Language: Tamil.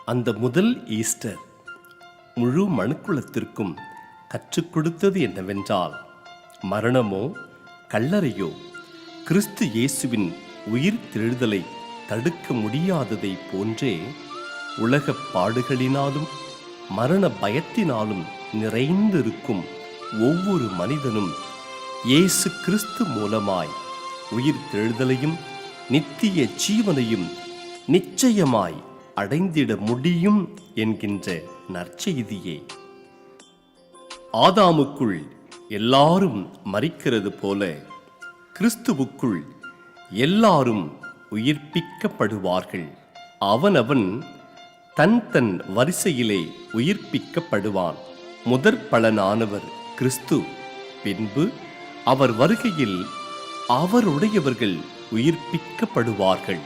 அந்த முதல் ஈஸ்டர் முழு மனுக்குலத்திற்கும் கற்றுக் கொடுத்தது என்னவென்றால், மரணமோ கல்லறையோ கிறிஸ்து இயேசுவின் உயிர் தெழுதலை தடுக்க முடியாததை போன்றே உலகப் பாடுகளினாலும் மரண பயத்தினாலும் நிறைந்திருக்கும் ஒவ்வொரு மனிதனும் இயேசு கிறிஸ்து மூலமாய் உயிர் தெழுதலையும் நித்திய ஜீவனையும் நிச்சயமாய் அடைந்திட முடியும் என்கின்ற நற்செய்தியே. ஆதாமுக்குள் எல்லாரும் மரிக்கிறது போல கிறிஸ்துவுக்குள் எல்லாரும் உயிர்ப்பிக்கப்படுவார்கள். அவனவன் தன் தன் வரிசையிலே உயிர்ப்பிக்கப்படுவான். முதற் பலனானவர் கிறிஸ்து. பின்பு அவர் வருகையில் அவருடையவர்கள் உயிர்ப்பிக்கப்படுவார்கள்.